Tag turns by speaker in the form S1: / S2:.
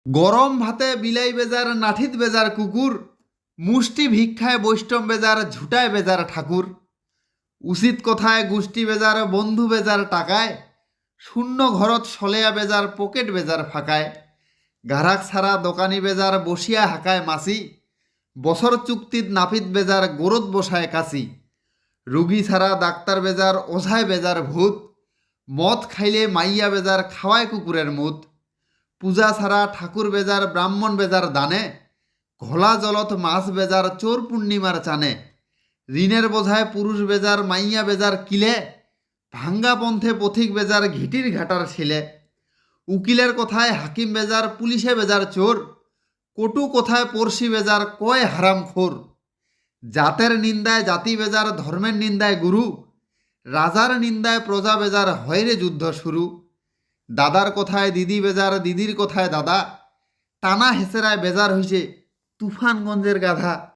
S1: গরম ভাতে বিলাই বেজার নাঠিত বেজার কুকুর, মুষ্টি ভিক্ষায় বৈষ্ণব বেজার ঝুটায় বেজার ঠাকুর। উচিত কথায় গোষ্ঠী বেজার বন্ধু বেজার টাকায়, শূন্য ঘরত সলেয়া বেজার পকেট বেজার ফাঁকায়। গারাক ছাড়া দোকানি বেজার বসিয়া হাকায় মাসি, বছর চুক্তিত নাপিত বেজার গোরত বসায় কাশি। রুগী ছাড়া ডাক্তার বেজার ওঝায় বেজার ভূত, মদ খাইলে মাইয়া বেজার খাওয়ায় কুকুরের মুত। পূজা ছাড়া ঠাকুর বেজার ব্রাহ্মণ বেজার দানে, ঘোলা জলত মাছ বেজার চোর পূর্ণিমার চানে। ঋণের বোঝায় পুরুষ বেজার মাইয়া বেজার কিলে, ভাঙ্গা পন্থে পথিক বেজার ঘিটির ঘাটার ছিলে। উকিলের কথায় হাকিম বেজার পুলিশে বেজার চোর, কটু কথায় পড়শি বেজার কয় হারাম খোর। জাতের নিন্দায় জাতি বেজার ধর্মের নিন্দায় গুরু, রাজার নিন্দায় প্রজা বেজার হয়রে যুদ্ধ শুরু। দাদার কথায় দিদি বেজার দিদির কথায় দাদা, টানা হেসেরায় বেজার হইছে তুফানগঞ্জের গাধা।